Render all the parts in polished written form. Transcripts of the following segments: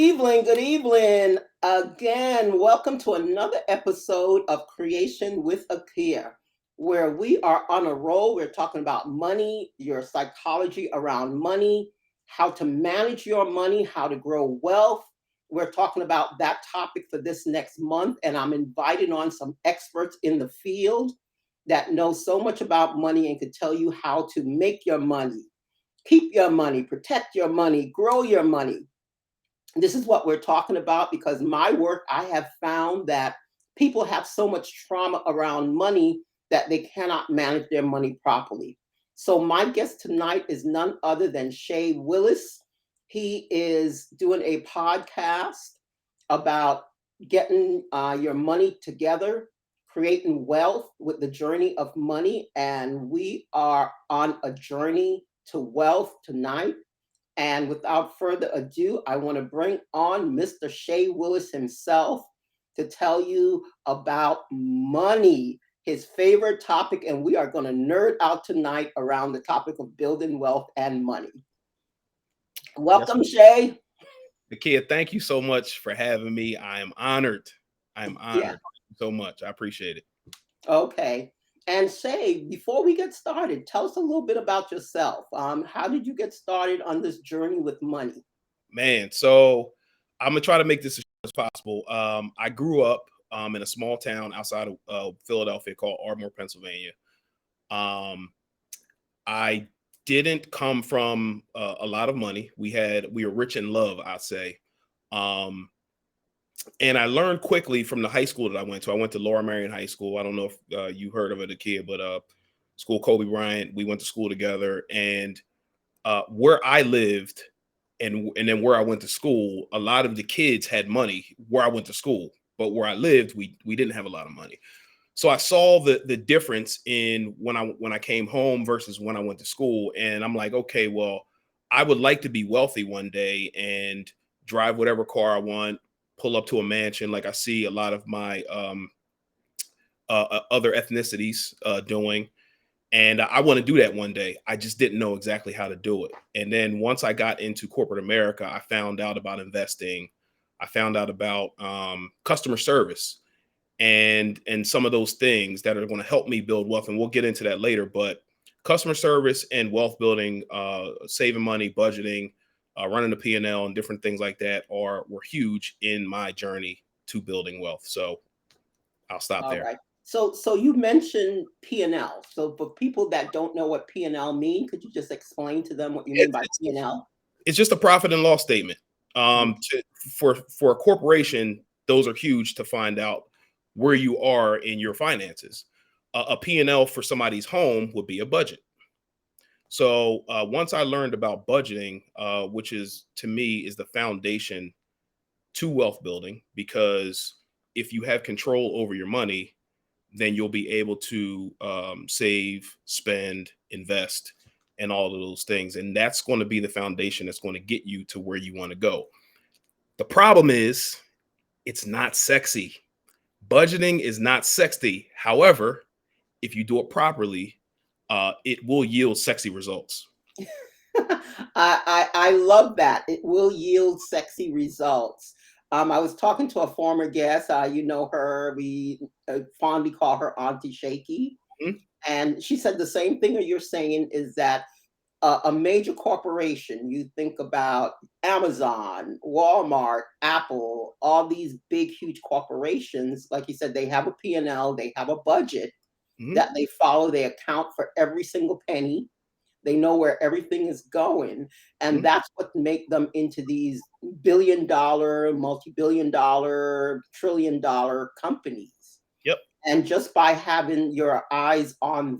evening. Good evening. Again, welcome to another episode of Creation with Akia, where we are on a roll. We're talking about money, your psychology around money, how to manage your money, how to grow wealth. We're talking about that topic for this next month, and I'm inviting on some experts in the field that know so much about money and can tell you how to make your money, keep your money, protect your money, grow your money. This is what we're talking about because my work, I have found that people have so much trauma around money that they cannot manage their money properly. So, my guest tonight is none other than Che Willis. He is doing a podcast about getting your money together, creating wealth with the journey of money. And we are on a journey to wealth tonight. And without further ado, I want to bring on Mr. Che Willis himself to tell you about money, his favorite topic. And we are going to nerd out tonight around the topic of building wealth and money. Yes, Welcome, Che. Nakia, thank you so much for having me. I am honored. I am Yeah. honored so much. I appreciate it. Okay. And Che, before we get started, tell us a little bit about yourself. How did you get started on this journey with money? Man, so I'm gonna try to make this as short as possible. I grew up in a small town outside of Philadelphia called Ardmore, Pennsylvania. Um, I didn't come from a lot of money. We were rich in love, I'd say. Um, and I learned quickly from the high school that I went to. I went to Laura Marion High School. I don't know if you heard of it, a kid, but school Kobe Bryant. We went to school together, and where I lived, and then where I went to school, a lot of the kids had money where I went to school, but where I lived, we didn't have a lot of money. So I saw the difference in when I came home versus when I went to school, and I'm like, okay, well, I would like to be wealthy one day and drive whatever car I want, pull up to a mansion like I see a lot of my other ethnicities doing. And I want to do that one day. I just didn't know exactly how to do it. And then once I got into corporate America, I found out about investing. I found out about customer service and some of those things that are going to help me build wealth. And we'll get into that later. But customer service and wealth building, saving money, budgeting, running the P&L and different things like that were huge in my journey to building wealth. So I'll stop All there. right. So you mentioned P&L. So for people that don't know what P&L mean, could you just explain to them what you mean It's, by it's, P&L? it's just a profit and loss statement. Mhm. For a corporation, those are huge to find out where you are in your finances. A P&L for somebody's home would be a budget. So once I learned about budgeting, which is to me is the foundation to wealth building, because if you have control over your money, then you'll be able to save, spend, invest, and all of those things. And that's going to be the foundation that's going to get you to where you want to go. The problem is it's not sexy. Budgeting is not sexy. However, if you do it properly, it will yield sexy results. I love that. It will yield sexy results. I was talking to a former guest. You know her. We fondly call her Auntie Shaky, Mhm. and she said the same thing that you're saying is that a major corporation, you think about Amazon, Walmart, Apple, all these big, huge corporations, like you said, they have a P&L, they have a budget Mhm. that they follow, they account for every single penny, they know where everything is going, and Mhm. that's what make them into these billion-dollar, multi-billion-dollar, trillion-dollar companies. Yep. And just by having your eyes on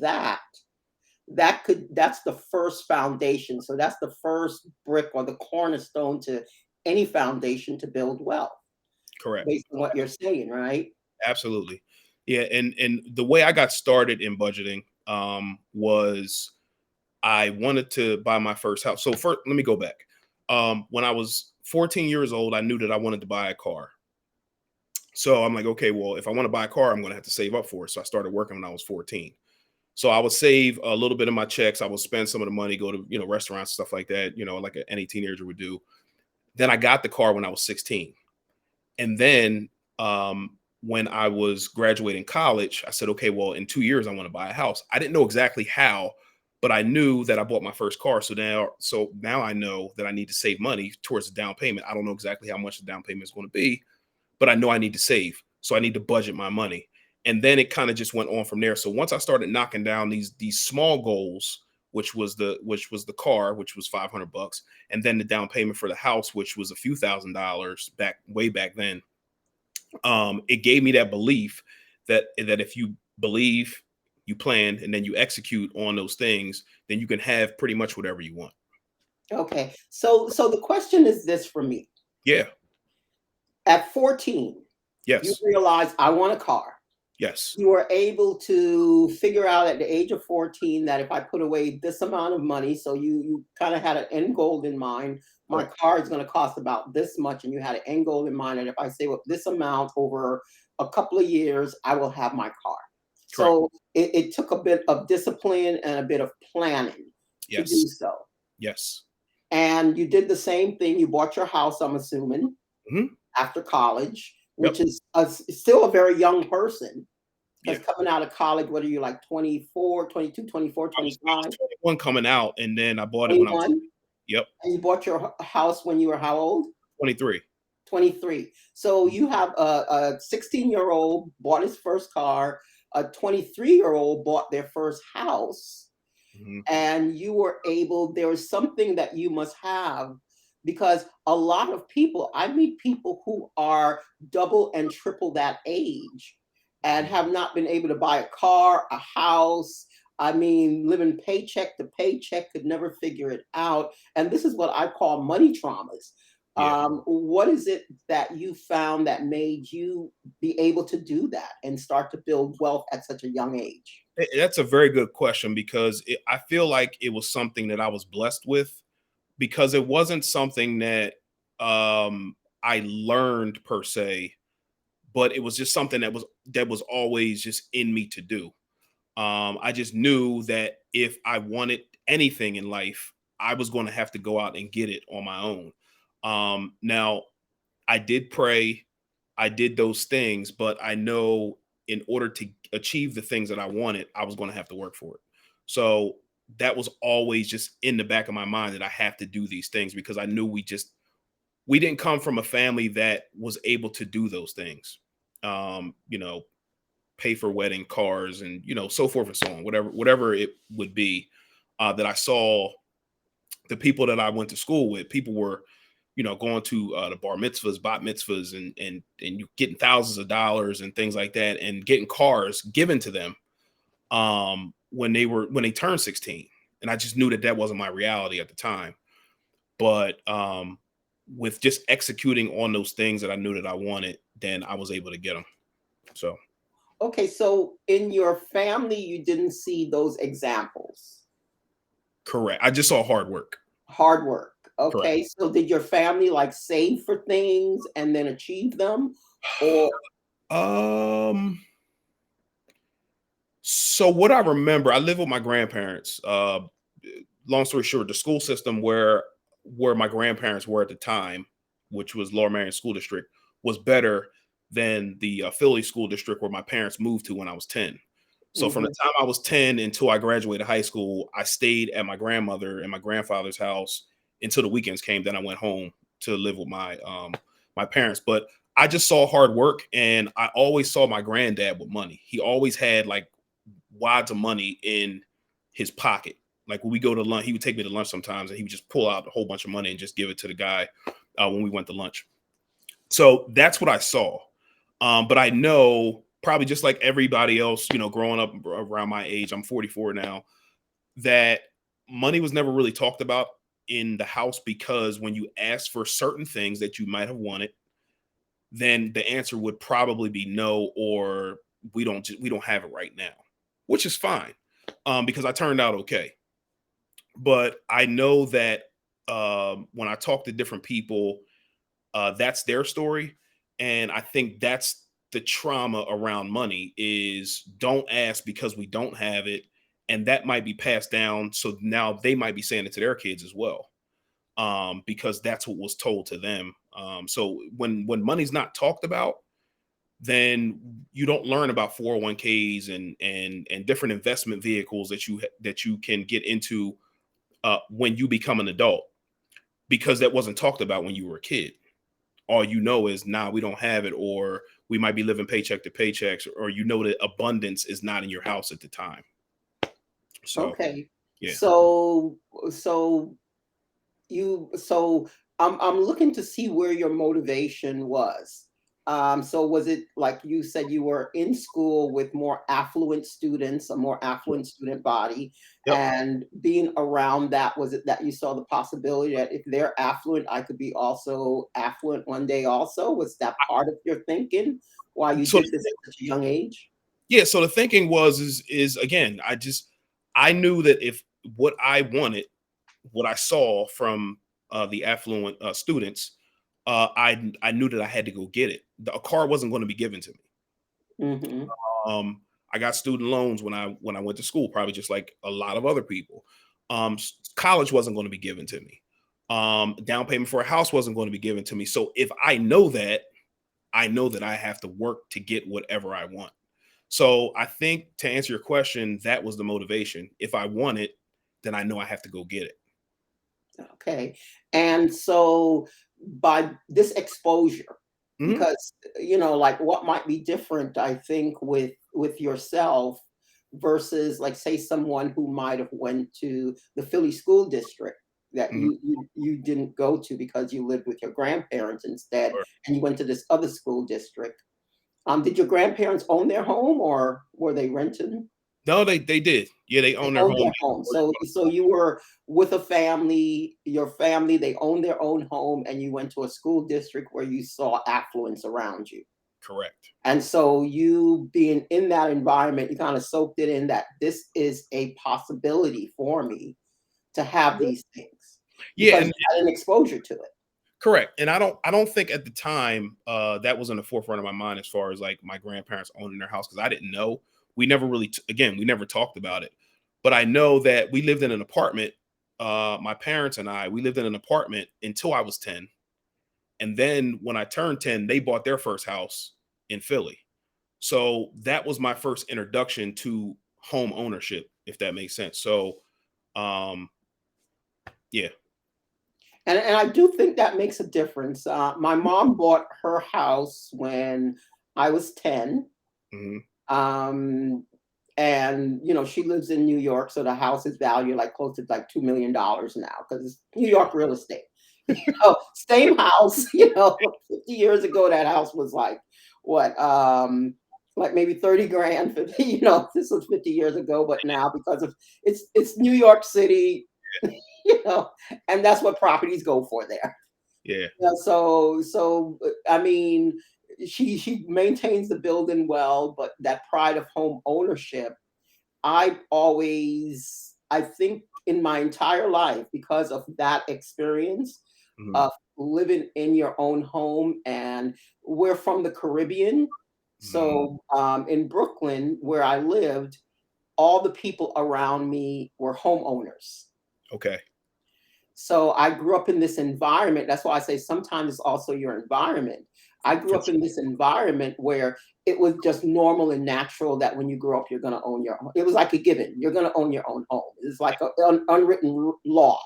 that's the first foundation. So that's the first brick or the cornerstone to any foundation to build wealth, Correct. based on what you're saying, right? Absolutely. Yeah. And the way I got started in budgeting was I wanted to buy my first house. So first, let me go back. When I was 14 years old, I knew that I wanted to buy a car. So I'm like, okay, well, if I want to buy a car, I'm going to have to save up for it. So I started working when I was 14. So I would save a little bit of my checks. I would spend some of the money, go to, restaurants, stuff like that, like any teenager would do. Then I got the car when I was 16. And then when I was graduating college, I said, okay, well, in 2 years, I want to buy a house. I didn't know exactly how, but I knew that I bought my first car. So now I know that I need to save money towards the down payment. I don't know exactly how much the down payment is going to be, but I know I need to save. So I need to budget my money. And then it kind of just went on from there. So once I started knocking down these small goals, which was the car, which was $500, and then the down payment for the house, which was a few $1,000s back way back then. It gave me that belief that if you believe, you plan, and then you execute on those things, then you can have pretty much whatever you want. Okay. So the question is this for me. Yeah. At 14, you Yes. realize I want a car. Yes. You were able to figure out at the age of 14 that if I put away this amount of money, so you kind of had an end goal in mind. My Correct. car is going to cost about this much, and you had an end goal in mind. And if I save up this amount over a couple of years, I will have my car. Correct. So it took a bit of discipline and a bit of planning to do Yes. so. Yes. And you did the same thing. You bought your house, I'm assuming, Hmm. after college, Yep. which is still a very young person. Yeah. Because coming out of college, what are you, like 24, 22, 24, I was 25, 21 coming out, and then I bought it when I was 21? yep And you bought your house when you were how old? 23. 23. So you have a 16-year-old bought his first car, a 23-year-old bought their first house, Hmm. and you were able, there is something that you must have, because a lot of people, I meet people who are double and triple that age and have not been able to buy a car, a house. I mean, living paycheck to paycheck, could never figure it out. And this is what I call money traumas. Yeah. What is it that you found that made you be able to do that and start to build wealth at such a young age? That's a very good question because I feel like it was something that I was blessed with because it wasn't something that I learned per se, but it was just something that was always just in me to do. I just knew that if I wanted anything in life, I was going to have to go out and get it on my own. Now, I did pray, I did those things, but I know in order to achieve the things that I wanted, I was going to have to work for it. So that was always just in the back of my mind that I have to do these things because I knew we didn't come from a family that was able to do those things. You know, pay for wedding cars and so forth and so on, whatever it would be. That I saw the people that I went to school with, people were going to the bar mitzvahs, bat mitzvahs, and you getting thousands of dollars and things like that, and getting cars given to them when they turned 16. And I just knew that that wasn't my reality at the time. But with just executing on those things that I knew that I wanted, then I was able to get them. So Okay, so in your family, you didn't see those examples. correct. I just saw hard work. Hard work. Correct. Okay, so did your family like save for things and then achieve them? Or Um. So what I remember, I live with my grandparents. Long story short, the school system where my grandparents were at the time, which was Lower Marion School District, was better than the Philly School District where my parents moved to when I was 10. So from the mhm, time I was 10 until I graduated high school, I stayed at my grandmother and my grandfather's house until the weekends came. Then I went home to live with my parents. But I just saw hard work, and I always saw my granddad with money. He always had like wads of money in his pocket. Like when we go to lunch, he would take me to lunch sometimes, and he would just pull out a whole bunch of money and just give it to the guy when we went to lunch. So that's what I saw. But I know probably just like everybody else, growing up around my age, I'm 44 now, that money was never really talked about in the house because when you ask for certain things that you might have wanted, then the answer would probably be no, or we don't have it right now, which is fine because I turned out okay. But I know that when I talk to different people, that's their story, and I think that's the trauma around money is don't ask because we don't have it, and that might be passed down. So now they might be saying it to their kids as well. because that's what was told to them. So when money's not talked about, then you don't learn about 401ks and different investment vehicles that you can get into when you become an adult, because that wasn't talked about when you were a kid. All you know is, nah, we don't have it, or we might be living paycheck to paychecks, or that abundance is not in your house at the time. So Okay. yeah. So so so I'm looking to see where your motivation was. So was it like you said you were in school with more affluent students, a more affluent student body, Yep. and being around that, was it that you saw the possibility that if they're affluent, I could be also affluent one day also? Was that part of your thinking why you So did this at such a young age? yeah, so the thinking was is again, I knew that if what I wanted, what I saw from the affluent students, I knew that I had to go get it. A car wasn't going to be given to me. Hmm. Um, I got student loans when I went to school, probably just like a lot of other people. College wasn't going to be given to me. Down payment for a house wasn't going to be given to me. So if I know that, I know that I have to work to get whatever I want. So I think, to answer your question, that was the motivation. If I want it, then I know I have to go get it. Okay. And so by this exposure, Mhm. because like what might be different, I think, with yourself versus like say someone who might have went to the Philly school district that Mhm. you didn't go to because you lived with your grandparents instead, Sure. and you went to this other school district. Did your grandparents own their home or were they renting? No, they did. Yeah, they They own their own home. their home. So you were with a family, your family, they own their own home, and you went to a school district where you saw affluence around you. Correct. And so you being in that environment, you kind of soaked it in that this is a possibility for me to have these things Yeah, because and you had an exposure to it. correct. And I don't think at the time that was in the forefront of my mind as far as like my grandparents owning their house, because I didn't know. We never really again, we never talked about it. But I know that we lived in an apartment. My parents and we lived in an apartment until I was 10. And then when I turned 10, they bought their first house in Philly. So that was my first introduction to home ownership, if that makes sense. So um yeah. And I do think that makes a difference. My mom bought her house when I was 10. Hmm. Um, and she lives in New York, so the house is valued like close to like $2 million now because it's New Yeah. York real estate. Same house. 50 years ago, that house was like what, like maybe 30 grand. 50, this was 50 years ago, but now because of it's New York City, you know, and that's what properties go for there. Yeah. Yeah, I mean, she maintains the building well, but that pride of home ownership, I think in my entire life, because of that experience Hmm. of living in your own home, and we're from the Caribbean, Hmm. so in Brooklyn, where I lived, all the people around me were homeowners. Okay. So I grew up in this environment. That's why I say sometimes it's also your environment. I grew For up in sure. this environment where it was just normal and natural that when you grow up, you're going to own your own. It was like a given. You're going to own your own home. It's like an unwritten law. Yeah.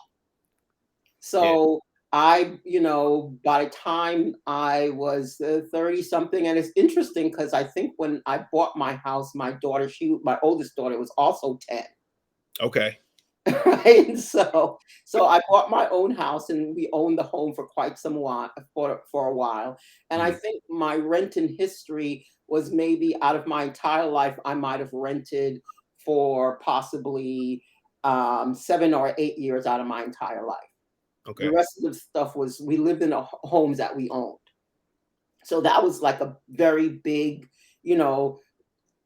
So by the time I was 30 something, and it's interesting because I think when I bought my house, my oldest daughter was also 10. Okay. Right? So I bought my own house and we owned the home for quite some while for a while. And I Mhm. think my renting history was maybe out of my entire life, I might have rented for possibly 7 or 8 years out of my entire life. The Okay. rest of the stuff was we lived in homes that we owned. So that was like a very big, you know,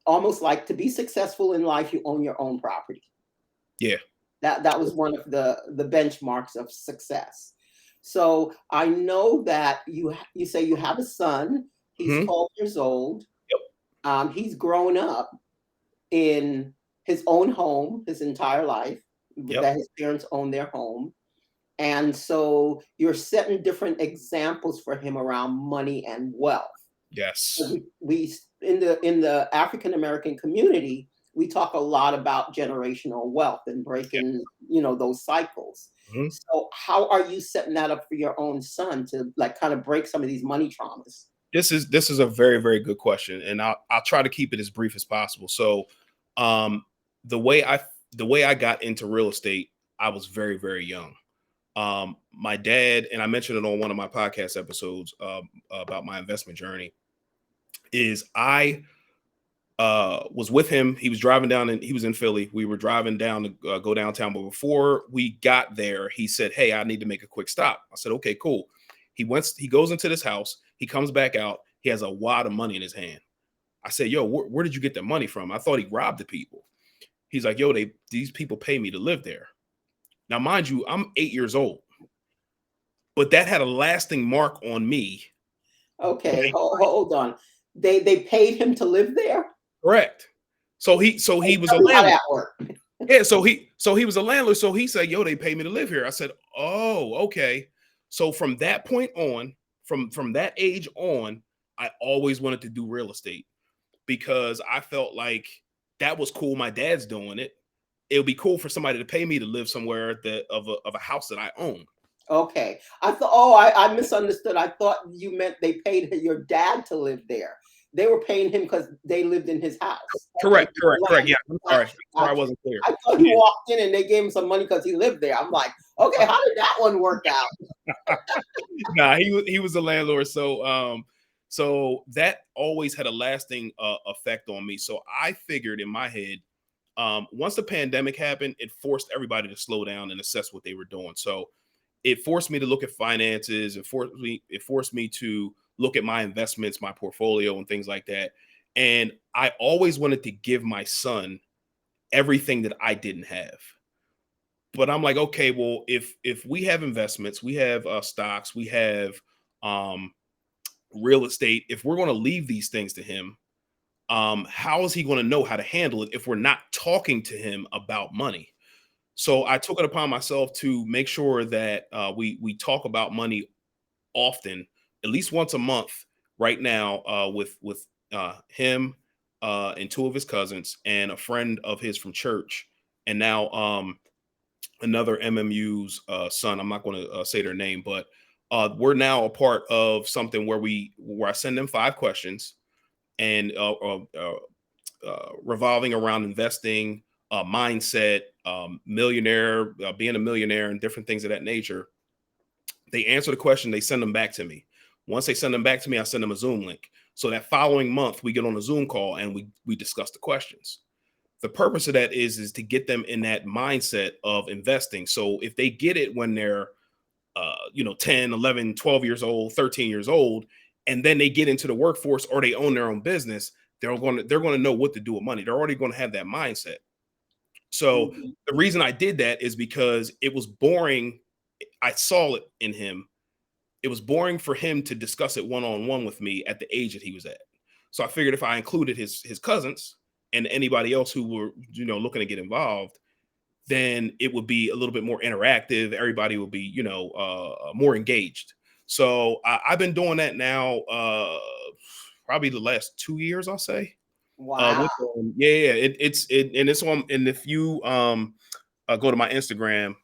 almost like to be successful in life, you own your own property. Yeah. That was one of the benchmarks of success. So I know that you say you have a son. He's Mhm. 12 years old. Yep. He's grown up in his own home his entire life. Yep. That his parents own their home, And so you're setting different examples for him around money and wealth. Yes. We in the African American community, we talk a lot about generational wealth and Yeah. breaking, those cycles. Mhm. So how are you setting that up for your own son to like kind of break some of these money traumas? This is a very, very good question, and I'll try to keep it as brief as possible. So, um, the way I the way I got into real estate, I was very, very young. My dad, and I mentioned it on one of my podcast episodes about my investment journey, is I was with him. He was driving down, and he was in Philly. We were driving down to go downtown, but before we got there, he said, "Hey, I need to make a quick stop." I said, "Okay, cool." He goes into this house. He comes back out. He has a wad of money in his hand. I said, "Yo, where did you get the money from?" I thought he robbed the people. He's like, "Yo, these people pay me to live there." Now, mind you, I'm 8 years old, but that had a lasting mark on me. Okay, hold on. They paid him to live there? Correct. So he was a Tell me how landlord. that worked. Yeah, so he was a landlord. So he said, "Yo, they pay me to live here." I said, "Oh, okay." So from that point on, from that age on, I always wanted to do real estate because I felt like that was cool. My dad's doing it. It would be cool for somebody to pay me to live somewhere that of a house that I own. Okay. I thought, oh, I misunderstood. I thought you meant they paid your dad to live there. They were paying him because they lived in his house. Okay. Correct, correct, correct. Yeah, I'm sorry. Gotcha, Sorry I gotcha. wasn't clear. I thought he Yeah. walked in and they gave him some money because he lived there. I'm like, okay, how did that one work out? Nah, he was a landlord. So that always had a lasting effect on me. So I figured in my head, once the pandemic happened, it forced everybody to slow down and assess what they were doing. So it forced me to look at finances. It forced me to look at my investments, my portfolio, and things like that. And I always wanted to give my son everything that I didn't have. But I'm like, okay, well, if we have investments, we have stocks, we have um, real estate. If we're going to leave these things to him, how is he going to know how to handle it if we're not talking to him about money? So I took it upon myself to make sure that we talk about money often, at least once a month. Right now, with him and two of his cousins and a friend of his from church, and now another MMU's son. I'm not going to say their name, but we're now a part of something where I send them 5 questions and revolving around investing, mindset, millionaire, being a millionaire, and different things of that nature. They answer the question, they send them back to me. Once they send them back to me, I send them a Zoom link. So that following month, we get on a Zoom call and we discuss the questions. The purpose of that is to get them in that mindset of investing. So if they get it when they're 10, 11, 12 years old, 13 years old, and then they get into the workforce or they own their own business, they're going to know what to do with money. They're already going to have that mindset. So Mhm. the reason I did that is because it was boring. I saw it in him. It was boring for him to discuss it one on one with me at the age that he was at. So I figured if I included his cousins and anybody else who were looking to get involved, then it would be a little bit more interactive. Everybody would be more engaged. So I've been doing that now probably the last 2 years, I'll say. Wow. With yeah, and it's on. And if you go to my Instagram,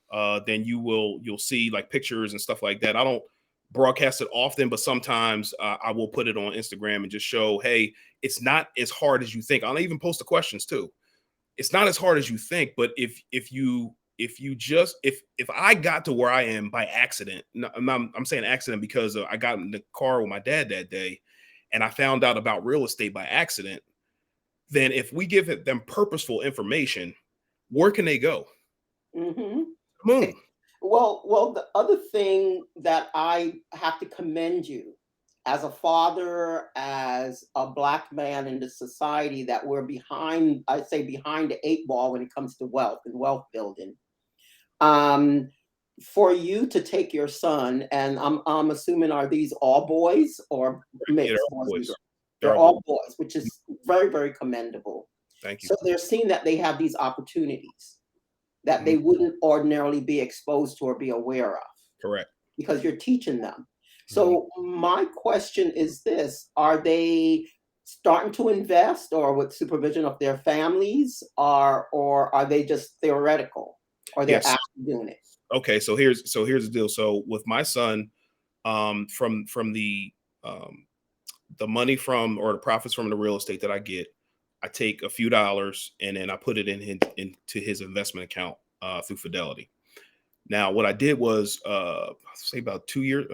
then you'll see like pictures and stuff like that. I don't broadcast it often, but sometimes I will put it on Instagram and just show, hey, it's not as hard as you think. I'll even post the questions too. It's not as hard as you think, but if I got to where I am by accident, I'm saying accident because I got in the car with my dad that day, and I found out about real estate by accident. Then if we give them purposeful information, where can they go? Hmm. Moon. Well, the other thing that I have to commend you as a father, as a black man in the society that we're behind, I'd say behind the eight ball when it comes to wealth and wealth building. Um, for you to take your son, and I'm assuming are these all boys or Yeah, they're mixed all boys and boys. girls? They're They're all boys. all boys, which is very, very commendable. Thank you. So they're seeing that they have these opportunities. that Mhm. they wouldn't ordinarily be exposed to or be aware of Correct. because you're teaching them. Mhm. So my question is this, are they starting to invest or with supervision of their families or are they just theoretical or they're Yes. actually doing it? Okay. So here's the deal. So with my son, from the money from or the profits from the real estate that I get, I take a few dollars and then I put it into his investment account through Fidelity. Now, what I did was, say about 2 years,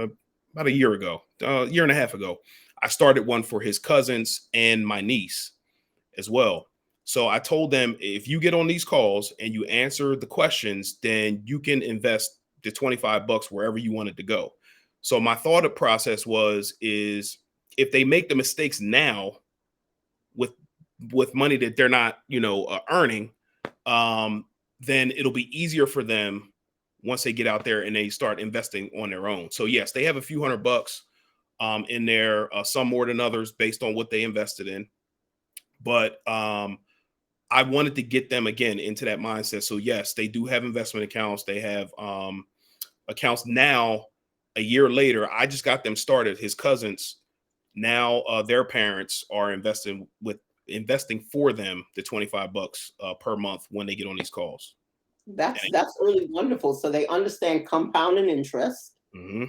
about a year ago, year and a half ago, I started one for his cousins and my niece as well. So I told them, if you get on these calls and you answer the questions, then you can invest the 25 bucks wherever you want it to go. So my thought process is if they make the mistakes now with money that they're not, earning, um, then it'll be easier for them once they get out there and they start investing on their own. So yes, they have a few hundred bucks in there, some more than others based on what they invested in. But I wanted to get them again into that mindset. So yes, they do have investment accounts. They have accounts now. A year later, I just got them started. His cousins now, their parents are investing for them the 25 bucks per month when they get on these calls. That's really wonderful. So they understand compounding interest. Hmm.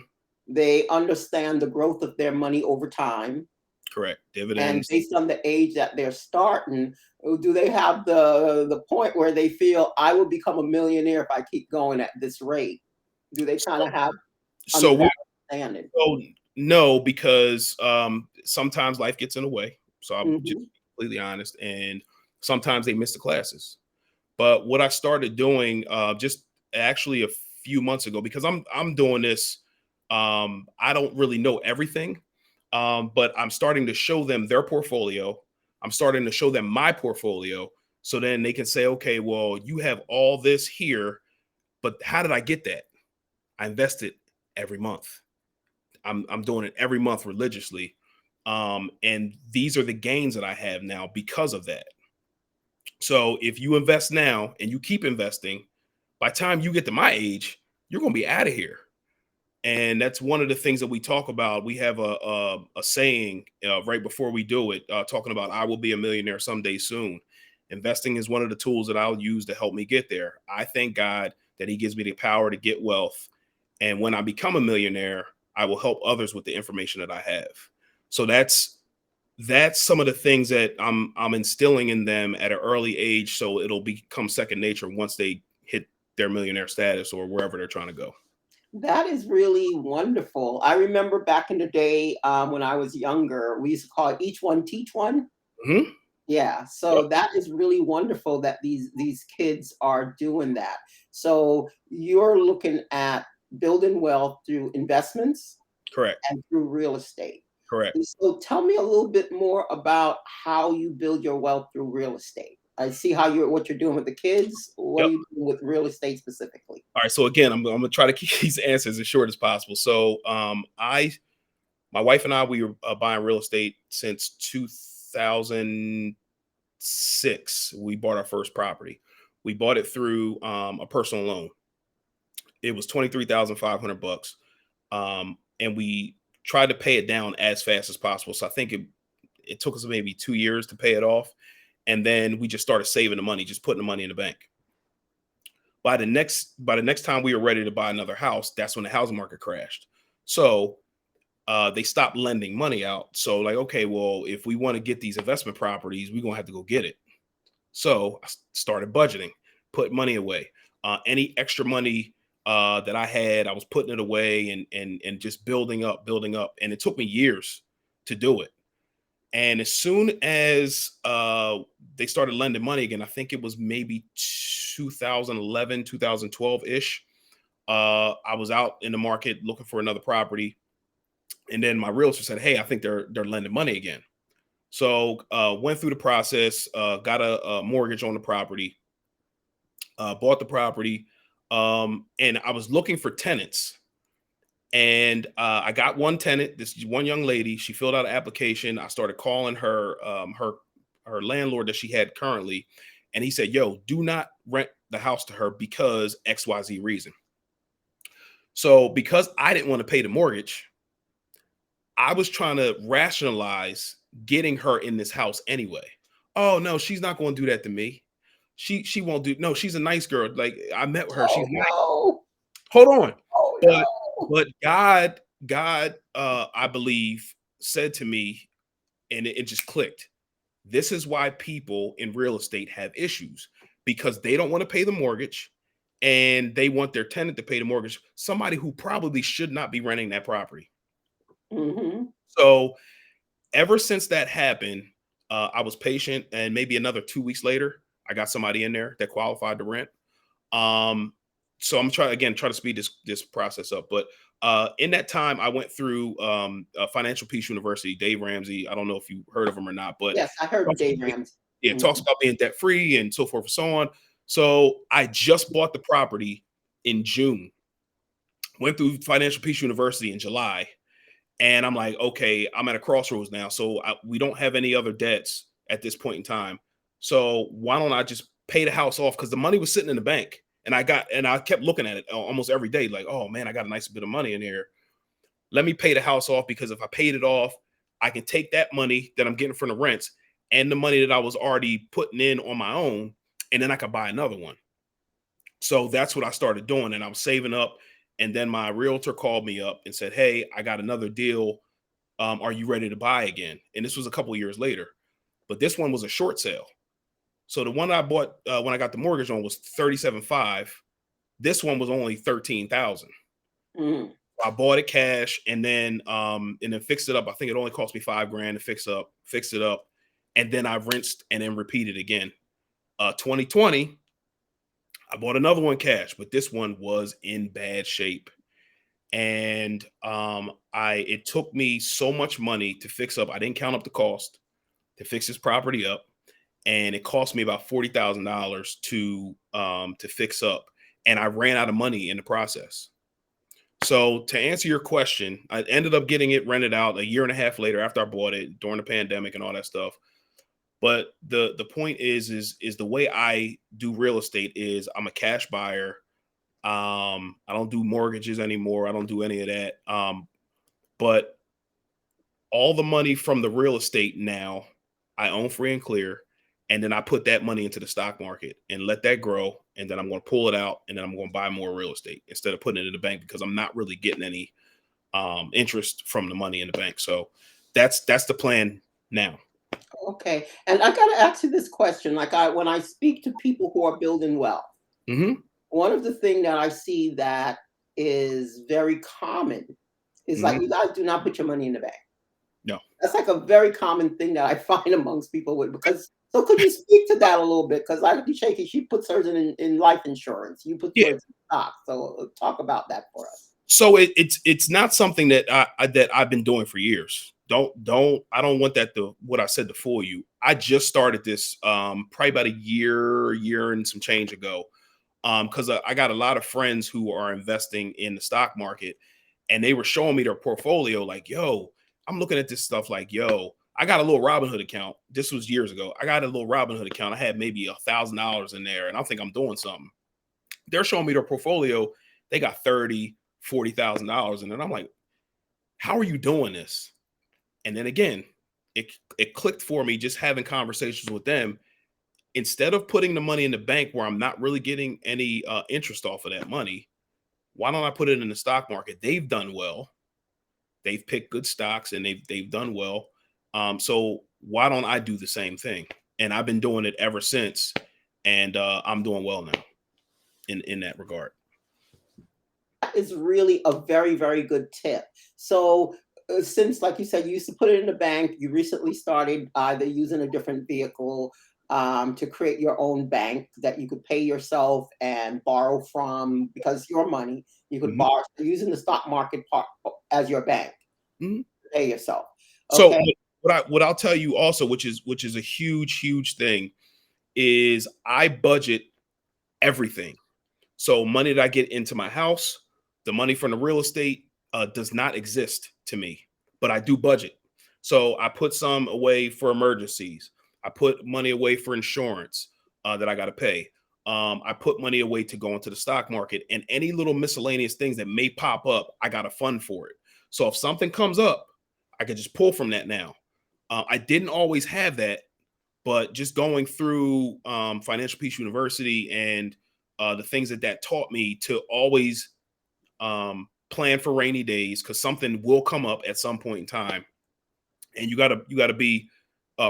They understand the growth of their money over time. Correct. And Dividends. based on the age that they're starting, do they have the point where they feel I will become a millionaire if I keep going at this rate? Do they kind So, of have so we that understanding? so no, because sometimes life gets in the way. So I'm just Mhm. completely honest, and sometimes they miss the classes. But what I started doing just actually a few months ago, because I'm doing this, I don't really know everything, but I'm starting to show them their portfolio. I'm starting to show them my portfolio, so then they can say, okay, well, you have all this here, but how did I get that? I invested every month. I'm doing it every month religiously, and these are the gains that I have now because of that. So if you invest now and you keep investing, by the time you get to my age, you're going to be out of here. And that's one of the things that we talk about. We have a saying right before we do it, talking about I will be a millionaire someday soon. Investing is one of the tools that I'll use to help me get there. I thank God that He gives me the power to get wealth. And when I become a millionaire, I will help others with the information that I have. So that's some of the things that I'm instilling in them at an early age, so it'll become second nature once they hit their millionaire status or wherever they're trying to go. That is really wonderful. I remember back in the day when I was younger, we used to call it each one teach one. Hmm. Yeah, Yep. so that is really wonderful that these kids are doing that. So you're looking at building wealth through investments Correct. and through real estate. Correct. And so tell me a little bit more about how you build your wealth through real estate. I see how you're what you're doing with the kids. What are Yep. you doing with real estate specifically? All right. So again, I'm gonna try to keep these answers as short as possible. So my wife and I, we were buying real estate since 2006. We bought our first property. We bought it through a personal loan. It was 23,500 bucks, and we tried to pay it down as fast as possible. So I think it took us maybe 2 years to pay it off, and then we just started saving the money, just putting the money in the bank. By the next time we were ready to buy another house, that's when the housing market crashed. So they stopped lending money out. So like, okay, well, if we want to get these investment properties, we're gonna have to go get it. So I started budgeting, put money away. Any extra money that I had, I was putting it away and just building up. And it took me years to do it. And as soon as they started lending money again, I think it was maybe 2011, 2012 ish. I was out in the market looking for another property, and then my realtor said, "Hey, I think they're lending money again." So went through the process, got a mortgage on the property, bought the property, and I was looking for tenants. And I got one tenant, this one young lady. She filled out an application. I started calling her landlord that she had currently, And he said, yo, do not rent the house to her because XYZ reason. So because I didn't want to pay the mortgage, I was trying to rationalize getting her in this house anyway. Oh no, she's not going to do that to me. She won't do. No, she's a nice girl. Like I met with her. She's Oh nice. no. Hold on. Oh But no. but God, I believe said to me, and it just clicked. This is why people in real estate have issues because they don't want to pay the mortgage and they want their tenant to pay the mortgage. Somebody who probably should not be renting that property. Mm-hmm. So ever since that happened, I was patient, and maybe another 2 weeks later, I got somebody in there that qualified to rent. Um, so I'm trying to speed this process up. But in that time, I went through Financial Peace University. Dave Ramsey. I don't know if you heard of him or not, but Yes, I heard Dave Ramsey. yeah, talks Mhm. about being debt free and so forth and so on. So I just bought the property in June. Went through Financial Peace University in July, and I'm like, okay, I'm at a crossroads now. So we don't have any other debts at this point in time. So why don't I just pay the house off? Because the money was sitting in the bank, and I kept looking at it almost every day, like, oh man, I got a nice bit of money in here. Let me pay the house off because if I paid it off, I can take that money that I'm getting from the rents and the money that I was already putting in on my own, and then I could buy another one. So that's what I started doing, and I was saving up. And then my realtor called me up and said, "Hey, I got another deal. Are you ready to buy again?" And this was a couple years later, but this one was a short sale. So the one I bought when I got the mortgage on was 37.5. This one was only 13,000. Mm. I bought it cash and then fixed it up. I think it only cost me $5,000 to fix it up, and then I rinsed and then repeated again. 2020, I bought another one cash, but this one was in bad shape. And I it took me so much money to fix up. I didn't count up the cost to fix this property up, and it cost me about $40,000 to fix up, and I ran out of money in the process. So to answer your question, I ended up getting it rented out a year and a half later after I bought it during the pandemic and all that stuff. But the point is the way I do real estate is I'm a cash buyer. I don't do mortgages anymore. I don't do any of that. But all the money from the real estate now I own free and clear. And then I put that money into the stock market and let that grow. And then I'm going to pull it out and then I'm going to buy more real estate instead of putting it in the bank because I'm not really getting any interest from the money in the bank. So that's the plan now. Okay. And I got to ask you this question. Like when I speak to people who are building wealth, Hmm. one of the things that I see that is very common is like Hmm. you guys do not put your money in the bank. No. That's like a very common thing that I find amongst people with because so could you speak to that a little bit? Because I could Shaky, she puts hers in life insurance. You put Yeah. yours in stock. So talk about that for us. So it's not something that that I've been doing for years. I don't want that to what I said to fool you. I just started this probably about a year and some change ago. Because I got a lot of friends who are investing in the stock market, and they were showing me their portfolio. Like, yo, I'm looking at this stuff. Like, yo, I got a little Robinhood account. This was years ago. I got a little Robinhood account. I had maybe $1,000 in there, and I think I'm doing something. They're showing me their portfolio. They got 30, $40,000, and then I'm like, how are you doing this? And then again, it clicked for me just having conversations with them. Instead of putting the money in the bank where I'm not really getting any interest off of that money, why don't I put it in the stock market? They've done well. They've picked good stocks and they've done well. So why don't I do the same thing? And I've been doing it ever since, and I'm doing well now in that regard. Is really a very, very good tip. So, since, like you said, you used to put it in the bank, you recently started either using a different vehicle to create your own bank that you could pay yourself and borrow from because your money you could Mhm, borrow using the stock market part as your bank mhm. to pay yourself. So Okay. what I'll tell you also, which is a huge thing, is I budget everything. So money that I get into my house, the money from the real estate does not exist to me, but I do budget. So I put some away for emergencies. I put money away for insurance. that I got to pay. I put money away to go into the stock market, and any little miscellaneous things that may pop up, I got a fund for it. So if something comes up, I could just pull from that now. I didn't always have that, but just going through Financial Peace University and the things that taught me to always plan for rainy days, because something will come up at some point in time, and you gotta be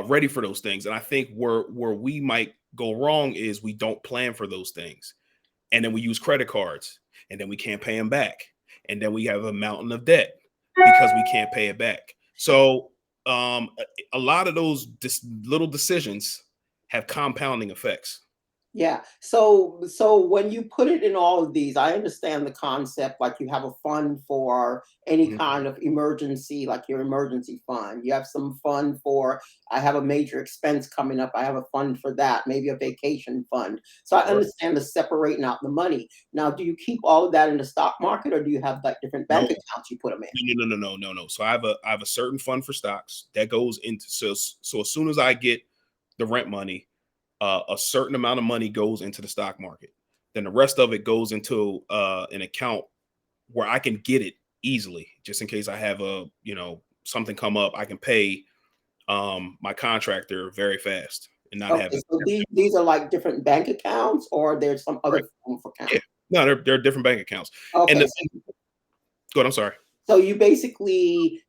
ready for those things. And I think where we might go wrong is we don't plan for those things, and then we use credit cards, and then we can't pay them back, and then we have a mountain of debt because we can't pay it back. So a lot of those little decisions have compounding effects. Yeah. So when you put it in all of these, I understand the concept, like you have a fund for any Mhm. kind of emergency, like your emergency fund. You have some fund for, I have a major expense coming up. I have a fund for that, maybe a vacation fund. So I Right. understand the separating out the money. Now, do you keep all of that in the stock market, or do you have like different No, bank accounts you put them in? no. So I have a certain fund for stocks that goes into, so as soon as I get the rent money, a certain amount of money goes into the stock market. Then the rest of it goes into an account where I can get it easily, just in case I have something come up. I can pay my contractor very fast and not have Okay, it. so these are like different bank accounts, or there's some Right. other form of account. Yeah. No, they're different bank accounts. And Okay, the, good. I'm sorry. so you basically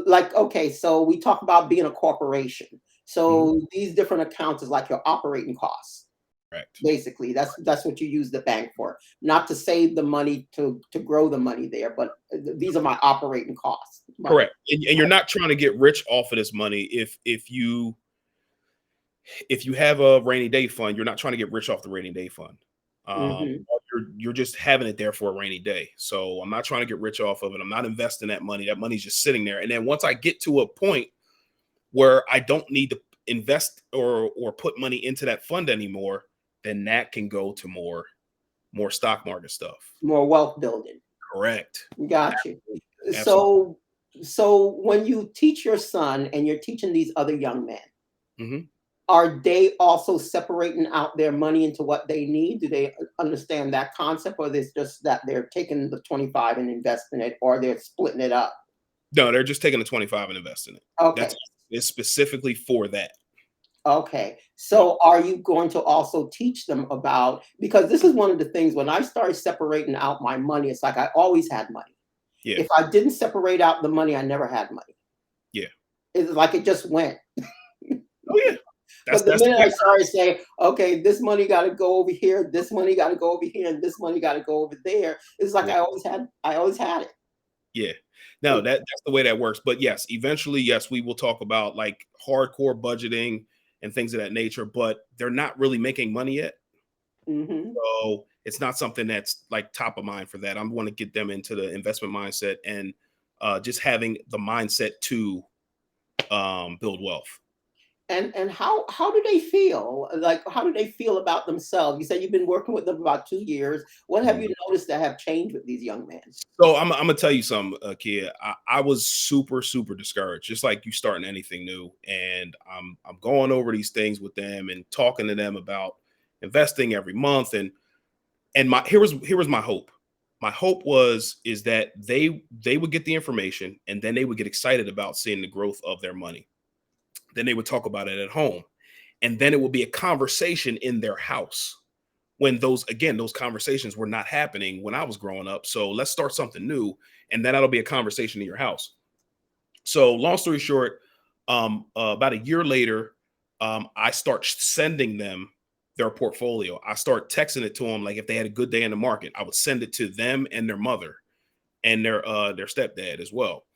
like, okay, so we talk about being a corporation. Mhm. So these different accounts is like your operating costs. Correct. Basically, that's what you use the bank for. Not to save the money to grow the money there, but these are my operating costs. Money. Correct. And you're not trying to get rich off of this money. If you have a rainy day fund, you're not trying to get rich off the rainy day fund. Hmm. You're just having it there for a rainy day. So I'm not trying to get rich off of it. I'm not investing that money. That money's just sitting there. And then once I get to a point where I don't need to invest or put money into that fund anymore, then that can go to more stock market stuff. More wealth building. Correct. Got you. Absolutely. So when you teach your son and you're teaching these other young men, Mhm. are they also separating out their money into what they need? Do they understand that concept, or is just that they're taking the 25 and investing it, or they're splitting it up? No, they're just taking the 25 and investing it. That's Okay. it's specifically for that. Okay. Yep. So are you going to also teach them about, because this is one of the things when I started separating out my money, it's like I always had money. Yeah. If I didn't separate out the money, I never had money. Yeah. It's like it just went. Oh yeah. That's But the that's the minute way I it started works. saying, okay, this money got to go over here, this money got to go over here, and this money got to go over there, it's like Yeah. I always had it. Yeah. No, that's the way that works. But yes, eventually, yes, we will talk about like hardcore budgeting and things of that nature, but they're not really making money yet. Hmm. So it's not something that's like top of mind for that. I want to get them into the investment mindset and just having the mindset to build wealth. And how do they feel? Like, how do they feel about themselves? You said you've been working with them about 2 years. What have you noticed that have changed with these young men? So I'm gonna tell you something, kid. I was super super discouraged, just like you starting anything new, and I'm going over these things with them and talking to them about investing every month, and my here was my hope. My hope is that they would get the information and then they would get excited about seeing the growth of their money. Then they would talk about it at home, and then it would be a conversation in their house when those conversations were not happening when I was growing up. So let's start something new, and then that'll be a conversation in your house. So long story short, about a year later, I start sending them their portfolio. I start texting it to them, like if they had a good day in the market, I would send it to them and their mother and their stepdad as well,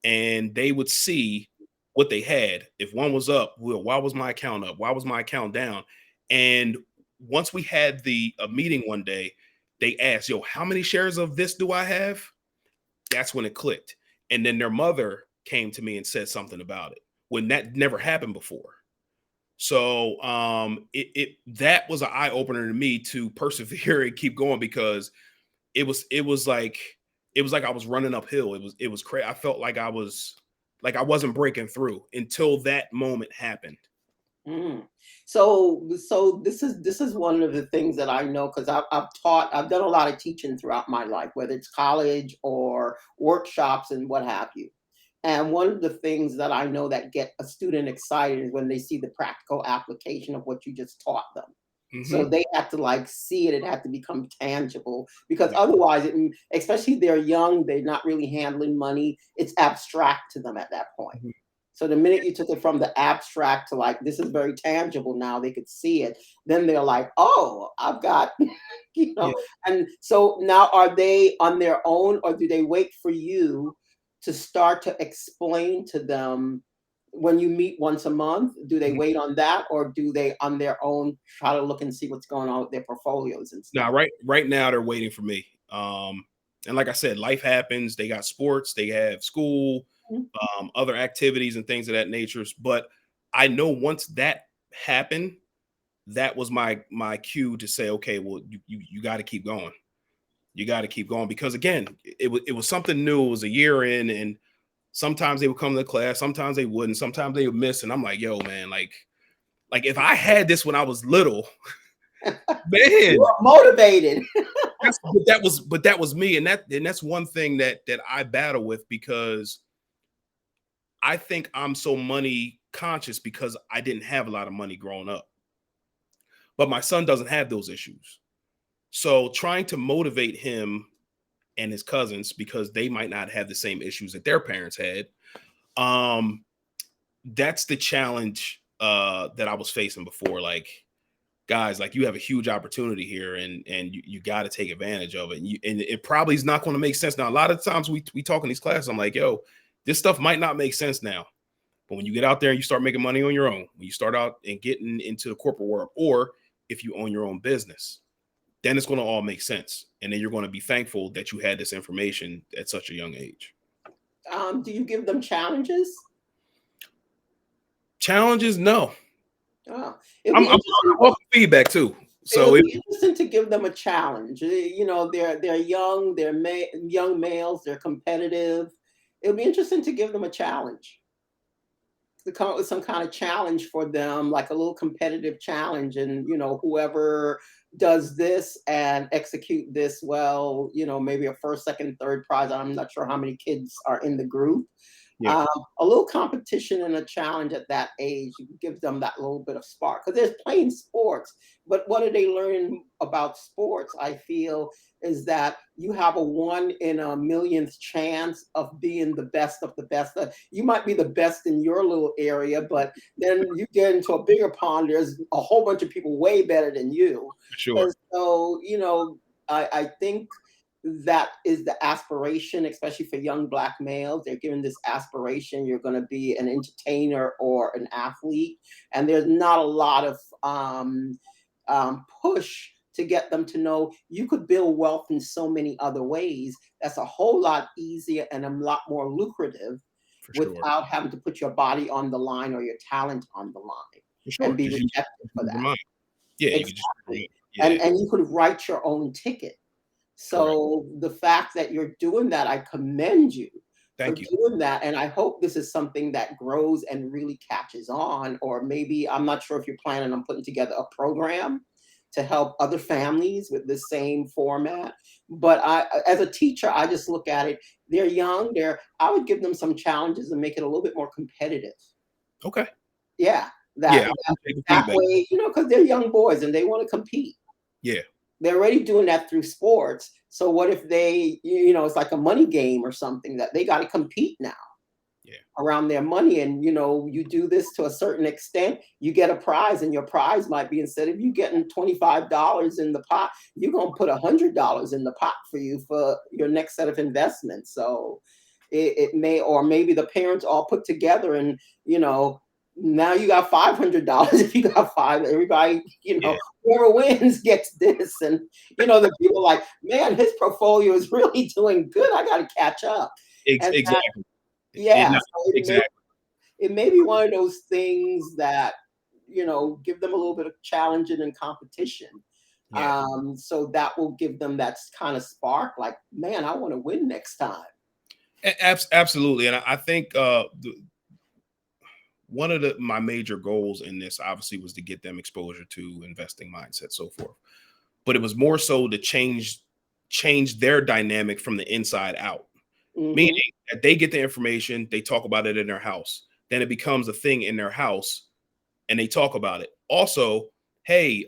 and they would see what they had. If one was up, well, why was my account up? Why was my account down? And once we had the a meeting one day, they asked, "Yo, how many shares of this do I have?" That's when it clicked. And then their mother came to me and said something about it when that never happened before. So it that was an eye opener to me to persevere and keep going, because it was like I was running uphill. It was crazy. I felt like I wasn't breaking through until that moment happened. Mm. So this is one of the things that I know because I've done a lot of teaching throughout my life, whether it's college or workshops and what have you. And one of the things that I know that get a student excited is when they see the practical application of what you just taught them. So Hmm. they have to like see it. It had to become tangible because Yeah. otherwise, especially they're young, they're not really handling money. It's abstract to them at that point. Mhm. So the minute you took it from the abstract to like this is very tangible now, they could see it. Then they're like, oh, I've got, you Yeah. know. And so now, are they on their own, or do they wait for you to start to explain to them when you meet once a month? Do they Mhm. wait on that, or do they on their own try to look and see what's going on with their portfolios and stuff? Now, right now they're waiting for me. And like I said, life happens. They got sports, they have school, Mhm. other activities and things of that nature. But I know once that happened, that was my cue to say, okay, well, you got to keep going. You got to keep going because again, it was something new. It was a year in, and sometimes they would come to class, sometimes they wouldn't, sometimes they would miss, and I'm like, yo, man, like if I had this when I was little, You man, are motivated. but that was me, and that's one thing that I battle with because I think I'm so money conscious because I didn't have a lot of money growing up, but my son doesn't have those issues. So trying to motivate him and his cousins because they might not have the same issues that their parents had. Um, that's the challenge that I was facing before. Like, guys, like you have a huge opportunity here, and you got to take advantage of it. And it probably is not going to make sense now. A lot of times we talk in these classes, I'm like, yo, this stuff might not make sense now, but when you get out there and you start making money on your own, when you start out and getting into the corporate world, or if you own your own business, then it's going to all make sense. And then you're going to be thankful that you had this information at such a young age. Do you give them challenges? Challenges, no. Oh, it'll I'm, be I'm, interesting. I welcome feedback too. It'll So be interesting to give them a challenge. You know, they're young, young males, they're competitive. It'll be interesting to give them a challenge, to come up with some kind of challenge for them, like a little competitive challenge. And, whoever does this and execute this well, maybe a first, second, third prize. I'm not sure how many kids are in the group. yeah, Um, a little competition and a challenge at that age gives them that little bit of spark because there's playing sports. But what are they learning about sports? I feel is that you have a one in a millionth chance of being the best of the best. You might be the best in your little area, but then you get into a bigger pond. There's a whole bunch of people way better than you, for sure. and so I think that is the aspiration, especially for young black males. They're given this aspiration: you're going to be an entertainer or an athlete, and there's not a lot of push to get them to know you could build wealth in so many other ways. That's a whole lot easier and a lot more lucrative For sure. without having to put your body on the line or your talent on the line For and sure. be Just use rejected for your that. mind. Yeah, you could just Exactly. yeah, And you could write your own ticket. correct. So the fact that you're doing that, I commend you for Thank you. doing that. And I hope this is something that grows and really catches on. Or maybe I'm not sure if you're planning on putting together a program to help other families with the same format. But as a teacher, I just look at it. They're young. I would give them some challenges and make it a little bit more competitive. Okay. Yeah, Yeah, that I that, appreciate the that feedback. way, because they're young boys and they want to compete. Yeah, They're already doing that through sports. So what if it's like a money game or something that they got to compete now yeah, around their money. And, you do this to a certain extent, you get a prize, and your prize might be, instead of you getting $25 in the pot, you're going to put $100 in the pot for you for your next set of investments. So it may, or maybe the parents all put together and, now you got $500 if you got five. Everybody, yeah. whoever wins gets this. And, the people like, man, his portfolio is really doing good. I got to catch up. And that, Exactly. yeah, No, so exactly. it may be one of those things that, give them a little bit of challenging and competition. Yeah, So that will give them that kind of spark, like, man, I want to win next time. absolutely. And I think one of my major goals in this obviously was to get them exposure to investing mindset, so forth. But it was more so to change their dynamic from the inside out. Meaning Mm-hmm. that they get the information, they talk about it in their house. Then it becomes a thing in their house and they talk about it. Also, hey,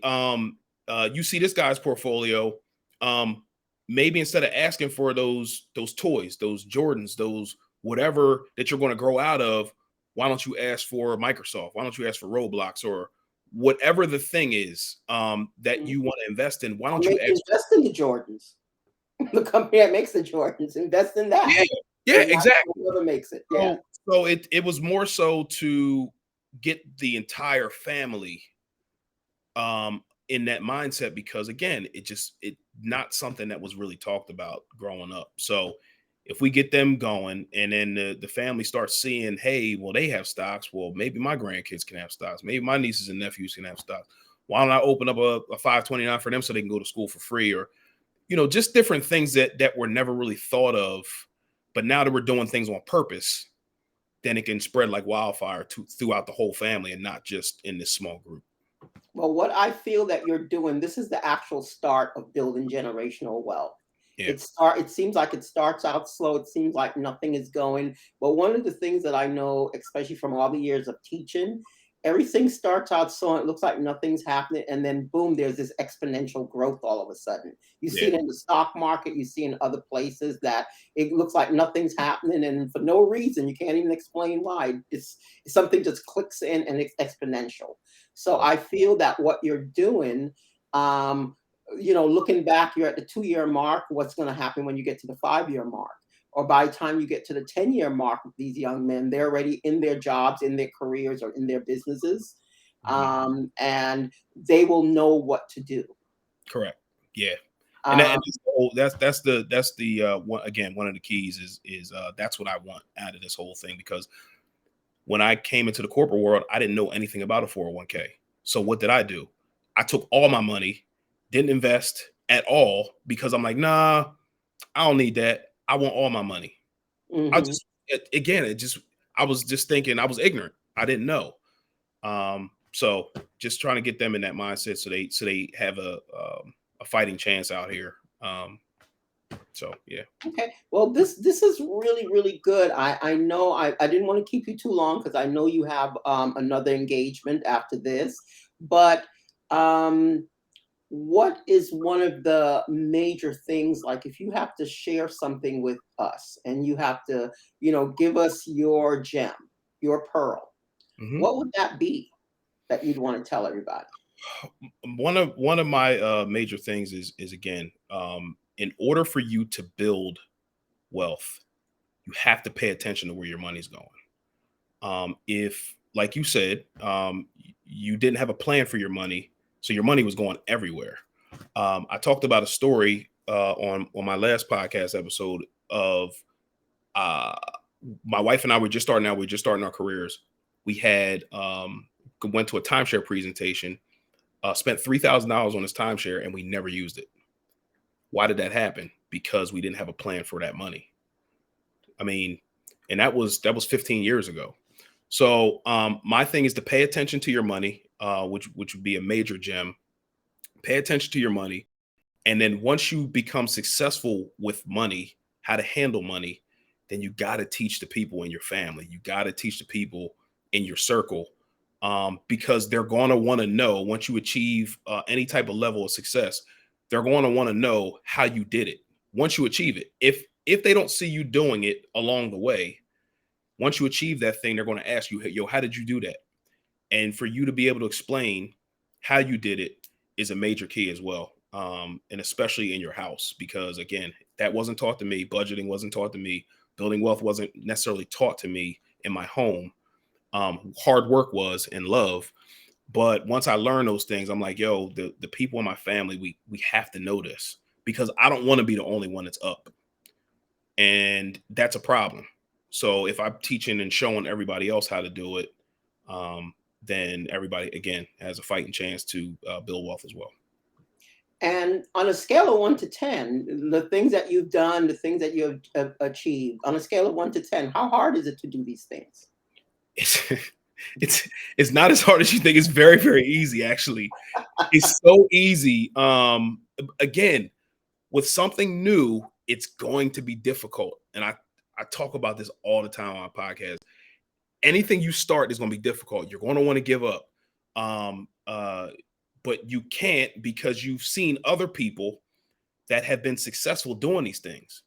you see this guy's portfolio. Um, maybe instead of asking for those toys, those Jordans, those whatever that you're going to grow out of, why don't you ask for Microsoft? Why don't you ask for Roblox or whatever the thing is that you want to invest in? Why Or don't you maybe ask? invest in the Jordans. The company that makes the Jordans, invest in that, Yeah, yeah, and not exactly. whoever makes it. Yeah. So it was more so to get the entire family in that mindset because again, it not something that was really talked about growing up. So if we get them going and then the family starts seeing, hey, well, they have stocks. Well, maybe my grandkids can have stocks. Maybe my nieces and nephews can have stocks. Why don't I open up a 529 for them so they can go to school for free? Or, just different things that were never really thought of. But now that we're doing things on purpose, then it can spread like wildfire throughout the whole family and not just in this small group. Well, what I feel that you're doing, this is the actual start of building generational wealth. Yeah. It seems like it starts out slow. It seems like nothing is going. But one of the things that I know, especially from all the years of teaching, everything starts out slow. It looks like nothing's happening, and then boom, there's this exponential growth all of a sudden. You see Yeah. it in the stock market. You see in other places that it looks like nothing's happening, and for no reason, you can't even explain why. It's something just clicks in, and it's exponential. So Right. I feel that what you're doing, um, looking back, you're at the 2-year mark. What's going to happen when you get to the 5-year mark? Or by the time you get to the 10-year mark with these young men, they're already in their jobs, in their careers, or in their businesses. Mhm. And they will know what to do. Correct. Yeah. And, Um, that's the one again, one of the keys is that's what I want out of this whole thing because when I came into the corporate world, I didn't know anything about a 401k. So what did I do? I took all my money, didn't invest at all because I'm like, nah, I don't need that. I want all my money. I mhm. just again, it just I was just thinking I was ignorant. I didn't know. So just trying to get them in that mindset so they have a fighting chance out here. So yeah. Okay. Well, this is really really good. I know I didn't want to keep you too long because I know you have another engagement after this, but um, what is one of the major things, like if you have to share something with us and you have to, give us your gem, your pearl, Mhm. what would that be that you'd want to tell everybody? One of my major things is again, in order for you to build wealth, you have to pay attention to where your money's going. If, like you said, you didn't have a plan for your money, so your money was going everywhere. I talked about a story on my last podcast episode of uh, my wife and I were just starting out. We were just starting our careers. We had went to a timeshare presentation, spent $3,000 on this timeshare, and we never used it. Why did that happen? Because we didn't have a plan for that money. I mean, and that was 15 years ago. So my thing is to pay attention to your money, which would be a major gem. Pay attention to your money, and then once you become successful with money, how to handle money, then you got to teach the people in your family. You got to teach the people in your circle, because they're going to want to know once you achieve any type of level of success. They're going to want to know how you did it once you achieve it. If they don't see you doing it along the way, once you achieve that thing, they're going to ask you, hey, yo, how did you do that? And for you to be able to explain how you did it is a major key as well. And especially in your house, because again, that wasn't taught to me. Budgeting wasn't taught to me. Building wealth wasn't necessarily taught to me in my home. Hard work was and love. But once I learned those things, I'm like, yo, the people in my family, we have to know this because I don't want to be the only one that's up. And that's a problem. So if I'm teaching and showing everybody else how to do it, um, then everybody again has a fighting chance to build wealth as well. And on a scale of 1 to 10, the things that you've done, the things that you have achieved, on a scale of 1 to 10, how hard is it to do these things? it's not as hard as you think. It's very, very easy, actually. It's so easy. Again, with something new, it's going to be difficult. And I talk about this all the time on my podcast. Anything you start is going to be difficult. You're going to want to give up. Um, uh, but you can't, because you've seen other people that have been successful doing these things.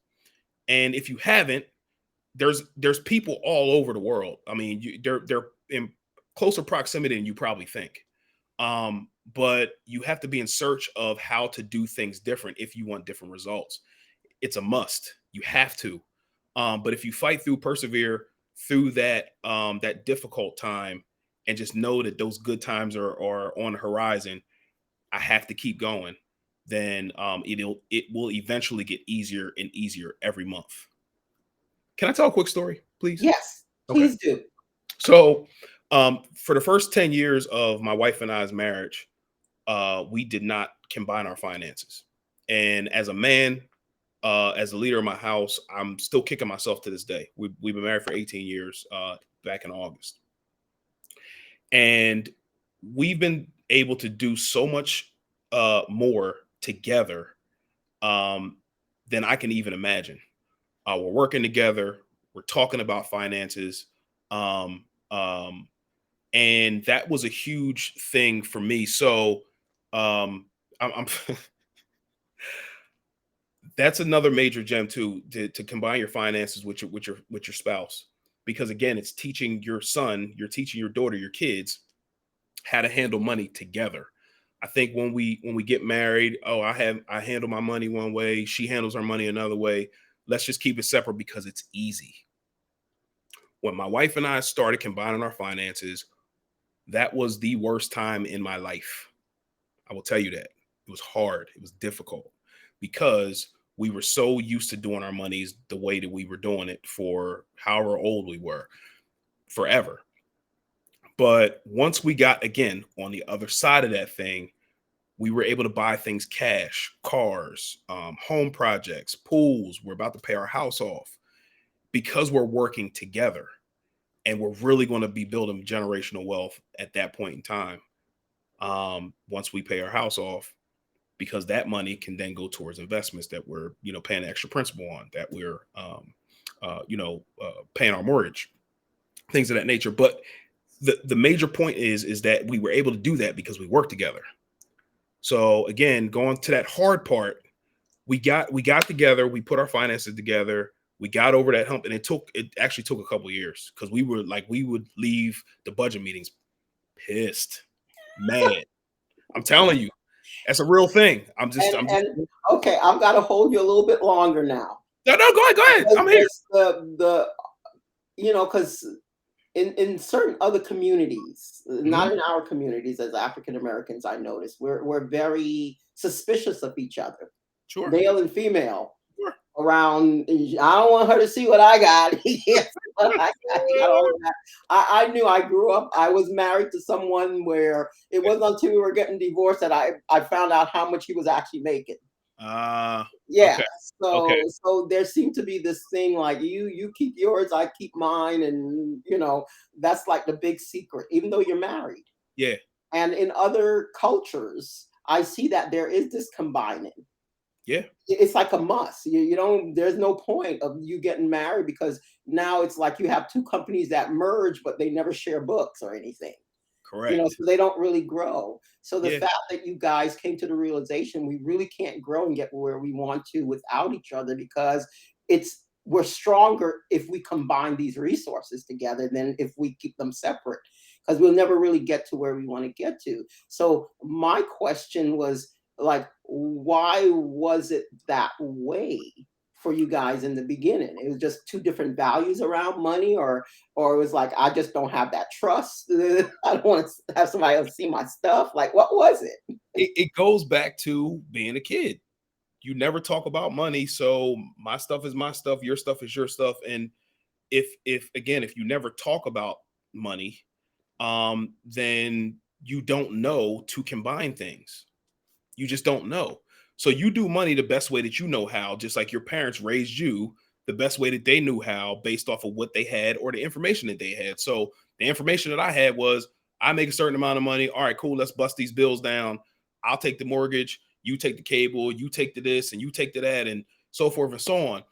And if you haven't, there's people all over the world. I mean, they're in closer proximity than you probably think. But you have to be in search of how to do things different if you want different results. It's a must. You have to. But if you fight through, persevere through that difficult time, and just know that those good times are on the horizon, I have to keep going. Then it will eventually get easier and easier every month. Can I tell a quick story, please? Yes, Okay. please do. So, for the first 10 years of my wife and I's marriage, we did not combine our finances. And as a man, as the leader of my house, I'm still kicking myself to this day. We've been married for 18 years, back in August. And we've been able to do so much more together, um, than I can even imagine. We're working together. We're talking about finances. Um, um, and that was a huge thing for me. So, I'm that's another major gem too, to combine your finances with your spouse, because again, it's teaching your son, you're teaching your daughter, your kids how to handle money together. I think when we get married, oh, I handle my money one way, she handles her money another way. Let's just keep it separate because it's easy. When my wife and I started combining our finances, that was the worst time in my life. I will tell you that. It was hard. It was difficult because we were so used to doing our monies the way that we were doing it for however old we were, forever. But once we got, again, on the other side of that thing, we were able to buy things cash, cars, home projects, pools. We're about to pay our house off because we're working together, and we're really going to be building generational wealth at that point in time. Once we pay our house off, because that money can then go towards investments that we're, paying extra principal on, that we're, paying our mortgage, things of that nature. But the major point is that we were able to do that because we work together. So again, going to that hard part, we got together, we put our finances together, we got over that hump, and it actually took a couple of years, because we would leave the budget meetings pissed, mad. I'm telling you, that's a real thing. I'm just And okay, I've got to hold you a little bit longer now. no, no, go ahead. I'm here. Because because in certain other communities, Mhm. not in our communities as African Americans, I noticed we're very suspicious of each other, Sure, male and female. sure. Around, I don't want her to see what I got. Yes, what I got. He got all of that. I knew I grew up. I was married to someone where it wasn't until we were getting divorced that I found out how much he was actually making. Yeah. Okay, okay. So there seemed to be this thing like you keep yours, I keep mine, and that's like the big secret, even though you're married. Yeah, And in other cultures, I see that there is this combining. yeah, It's like a must. You don't. There's no point of you getting married because now it's like you have two companies that merge, but they never share books or anything. correct. So they don't really grow. So the Yeah, fact that you guys came to the realization we really can't grow and get where we want to without each other, because we're stronger if we combine these resources together than if we keep them separate, because we'll never really get to where we want to get to. So my question was like, why was it that way for you guys in the beginning? It was just two different values around money, or it was like, I just don't have that trust. I don't want to have somebody else see my stuff. Like, what was it? it goes back to being a kid. You never talk about money, so my stuff is my stuff, your stuff is your stuff. And if you never talk about money, then you don't know to combine things. You just don't know. So you do money the best way that you know how, just like your parents raised you the best way that they knew how, based off of what they had or the information that they had. So the information that I had was, I make a certain amount of money. All right, cool. Let's bust these bills down. I'll take the mortgage. You take the cable. You take the this, and you take the that, and so forth and so on.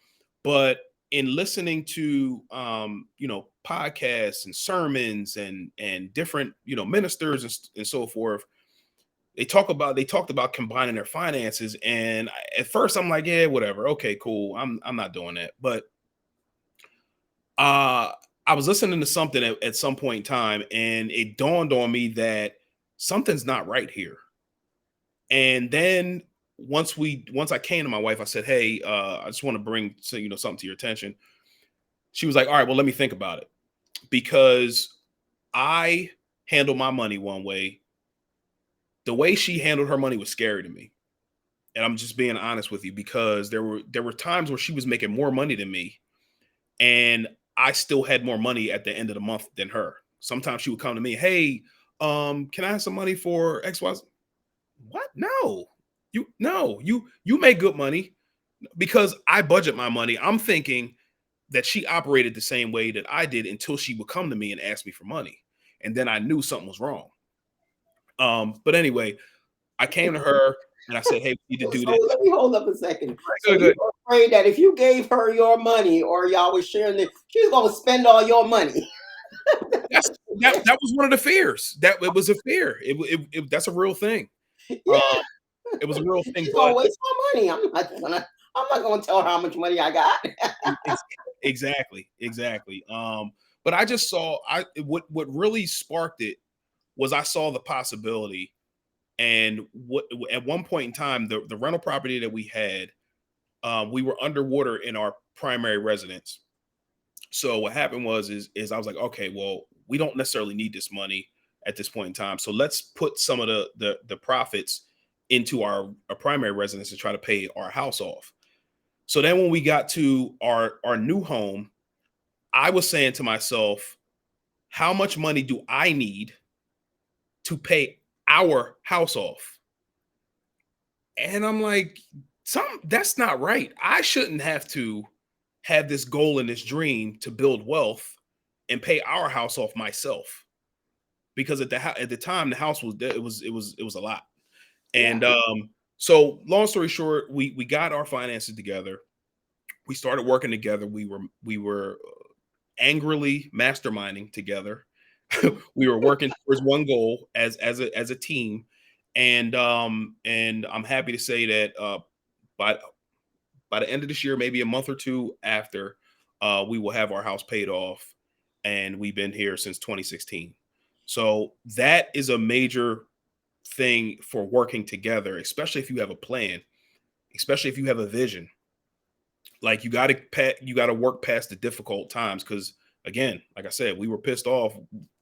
But in listening to podcasts and sermons and different ministers and so forth, they talked about combining their finances. And at first I'm like, yeah, whatever, okay, cool, I'm not doing that. But I was listening to something at some point in time, and it dawned on me that something's not right here. And then once I came to my wife, I said, hey, I just want to bring something to your attention. She was like, all right, well, let me think about it, because I handle my money one way. The way she handled her money was scary to me. And I'm just being honest with you, because there were times where she was making more money than me, and I still had more money at the end of the month than her. Sometimes she would come to me, hey, can I have some money for XYZ? What? No. You make good money, because I budget my money. I'm thinking that she operated the same way that I did until she would come to me and ask me for money. And then I knew something was wrong. But anyway, I came to her and I said, hey, we need to do So this. let me hold up a second. So Good, you good. were afraid that if you gave her your money or y'all was sharing it, she was going to spend all your money. That was one of the fears. That it was a fear. That's a real thing. Yeah, It was a real thing. she's going But to waste my money. I'm not going to tell her how much money I got. exactly. But I just saw what really sparked it was I saw the possibility. And what at one point in time, the rental property that we had, we were underwater in our primary residence. So what happened is I was like, okay, well, we don't necessarily need this money at this point in time. So let's put some of the profits into our primary residence to try to pay our house off. So then when we got to our new home, I was saying to myself, how much money do I need to pay our house off? And I'm like, that's not right. I shouldn't have to have this goal and this dream to build wealth and pay our house off myself, because at the time the house was it was a lot. And Yeah. So long story short, we got our finances together. We started working together. We were angrily masterminding together. We were working towards one goal as a team. And I'm happy to say that by by the end of this year, maybe a month or two after, we will have our house paid off, and we've been here since 2016. So that is a major thing for working together, especially if you have a plan, especially if you have a vision. Like you got to work past the difficult times, because again, like I said, we were pissed off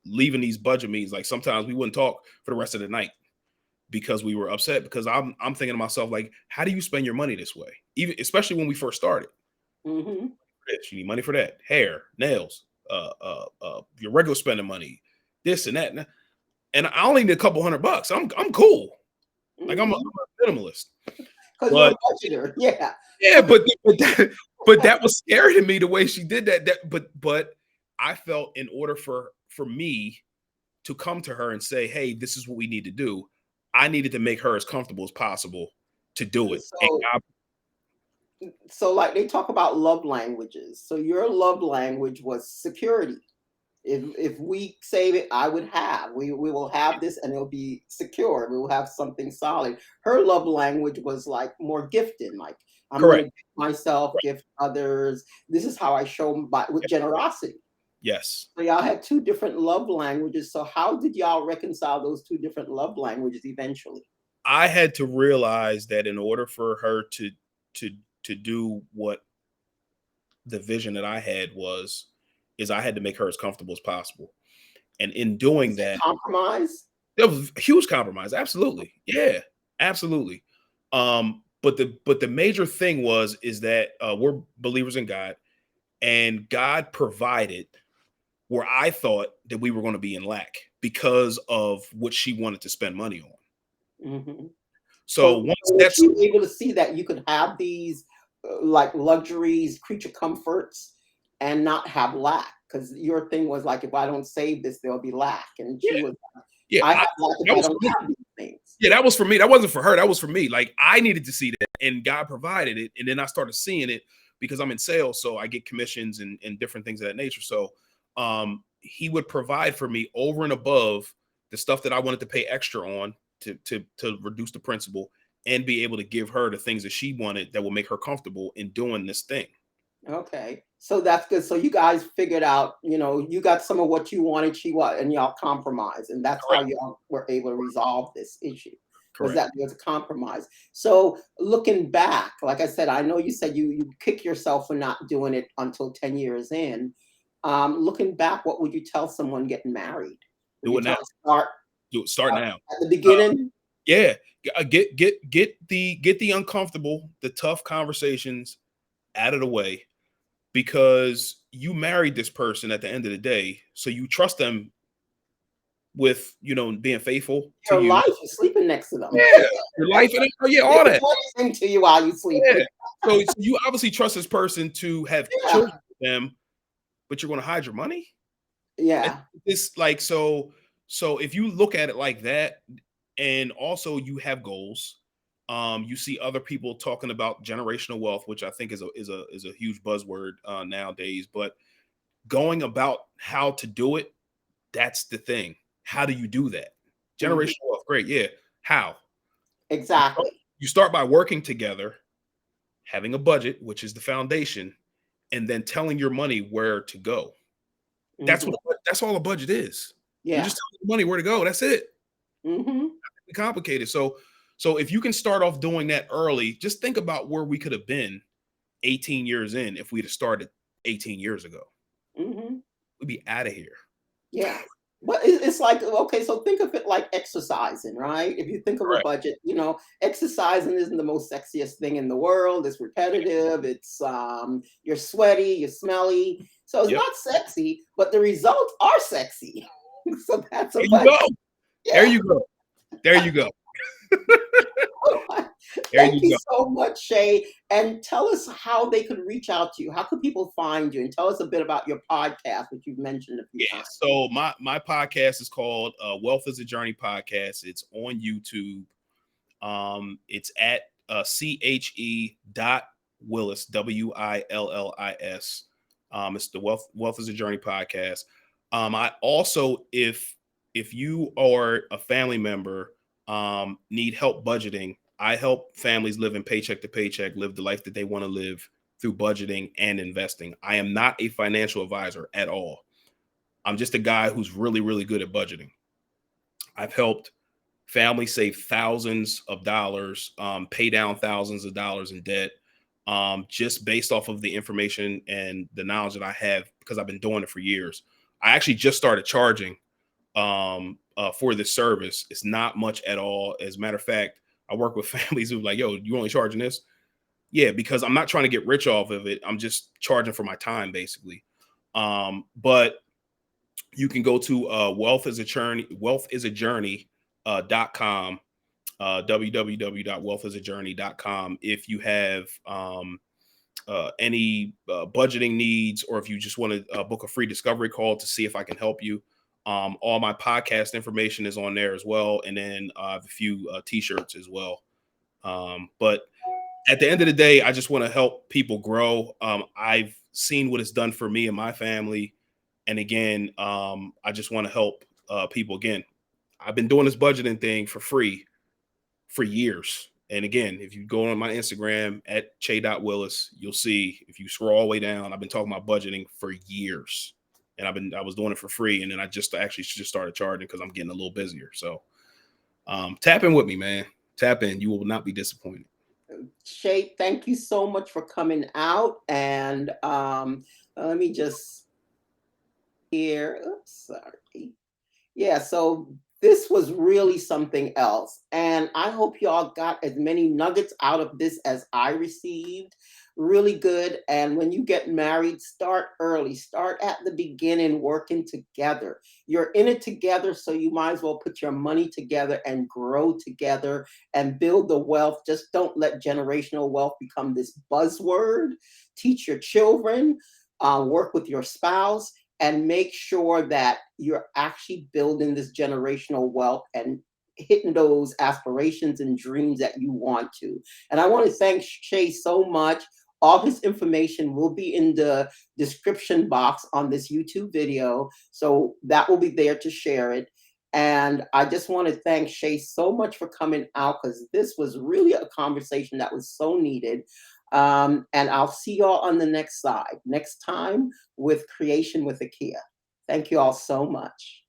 leaving these budget meetings. Like sometimes we wouldn't talk for the rest of the night because we were upset, because I'm thinking to myself, like, how do you spend your money this way? Even especially when we first started. Mm-hmm. You need money for that, hair, nails, your regular spending money, this and that, and I only need a couple $100. I'm cool. Like I'm Mm-hmm. a minimalist. Because you're a But budgeter. Yeah. yeah, but that was scary to me the way she did that. But I felt in order for me to come to her and say, hey, this is what we need to do, I needed to make her as comfortable as possible to do it. And So, so like they talk about love languages. So your love language was security. If we save it, I would have. We will have this, and it'll be secure. We will have something solid. Her love language was like more gifting. Like I'm going to correct. gift myself, Right. gift others. This is how I show with generosity. Yes. So y'all had two different love languages. So how did y'all reconcile those two different love languages eventually? I had to realize that in order for her to to do what the vision that I had was, is I had to make her as comfortable as possible. And in doing Was it that, compromise? there was a huge compromise. Absolutely. Yeah, absolutely. But the major thing is that we're believers in God, and God provided where I thought that we were going to be in lack because of what she wanted to spend money on. Hmm. So So once was that's she able to see that you could have these like luxuries, creature comforts, and not have lack. Because your thing was like, if I don't save this, there'll be lack. And she Yeah, was, yeah. I have lack if That I was don't for me. have these things. Yeah, that was for me. That wasn't for her. That was for me. Like I needed to see that, and God provided it. And then I started seeing it because I'm in sales, so I get commissions and different things of that nature. So, he would provide for me over and above the stuff that I wanted to pay extra on to reduce the principal and be able to give her the things that she wanted that will make her comfortable in doing this thing. Okay. So that's good. So you guys figured out, you got some of what you wanted, she what, and y'all compromised. And that's how Correct. y'all were able to resolve this issue. Was Correct. that there was a compromise. So looking back, like I said, I know you said you kick yourself for not doing it until 10 years in. Looking back, what would you tell someone getting married? Would Do you it now. tell them start Do it. Start now. at the beginning? Yeah. Get the uncomfortable, the tough conversations out of the way, because you married this person at the end of the day, so you trust them with being faithful to Your you. life, you're sleeping next to them. Yeah, your life and yeah, They all can that. do anything to you while you're Yeah. sleeping. So you obviously trust this person to have Yeah. children with them, but you're going to hide your money. Yeah. It's like so if you look at it like that, and also you have goals, you see other people talking about generational wealth, which I think is a huge buzzword nowadays, but going about how to do it, that's the thing. How do you do that? Mhm. Generational wealth, great. Yeah. How? Exactly. You start by working together, having a budget, which is the foundation, and then telling your money where to go. That's Mhm. what that's all a budget is. You're Yeah. just telling the money where to go. That's it. Mhm. It's complicated. So if you can start off doing that early, just think about where we could have been 18 years in if we'd have started 18 years ago. Mhm. We'd be out of here. Yeah. But it's like, okay, so think of it like exercising, right? If you think of a Correct. budget, exercising isn't the most sexiest thing in the world. It's repetitive. It's you're sweaty, you're smelly. So it's Yep. not sexy, but the results are sexy. So that's a There you budget. go. There Yeah. you go. There you go. There Thank you you go. so much, Shay. And tell us how they could reach out to you. How could people find you? And tell us a bit about your podcast, which you've mentioned a few Yeah. times. So my podcast is called Wealth is a Journey podcast. It's on YouTube. It's at CHE.Willis, WILLIS. It's the Wealth is a Journey podcast. I also, if you are a family member, need help budgeting, I help families live in paycheck to paycheck, live the life that they want to live through budgeting and investing. I am not a financial advisor at all. I'm just a guy who's really, really good at budgeting. I've helped families save thousands of dollars, pay down thousands of dollars in debt, just based off of the information and the knowledge that I have because I've been doing it for years. I actually just started charging for this service. It's not much at all. As a matter of fact, I work with families who are like, yo, you only charging this? Yeah, because I'm not trying to get rich off of it. I'm just charging for my time, basically. But you can go to wealthisajourney.com, www.wealthisajourney.com, if you have any budgeting needs, or if you just want to book a free discovery call to see if I can help you. All my podcast information is on there as well, and then I have a few t-shirts as well. But at the end of the day, I just want to help people grow. I've seen what it's done for me and my family. And again, I just want to help people. Again, I've been doing this budgeting thing for free for years. And again, if you go on my Instagram at Che.Willis, you'll see, if you scroll all the way down, I've been talking about budgeting for years. And I was doing it for free. And then I just actually just started charging because I'm getting a little busier. So tap in with me, man. Tap in. You will not be disappointed. Shay, thank you so much for coming out. And let me just hear. Oops, sorry. Yeah, so this was really something else. And I hope y'all got as many nuggets out of this as I received. really good. And when you get married, start early, start at the beginning, working together. You're in it together, so you might as well put your money together and grow together and build the wealth. Just don't let generational wealth become this buzzword. Teach your children, work with your spouse, and make sure that you're actually building this generational wealth and hitting those aspirations and dreams that you want to. And I want to thank Shay so much. All his information will be in the description box on this YouTube video. So that will be there to share it. And I just want to thank Shay so much for coming out, because this was really a conversation that was so needed. And I'll see y'all on the next time with Creation with Akia. Thank you all so much.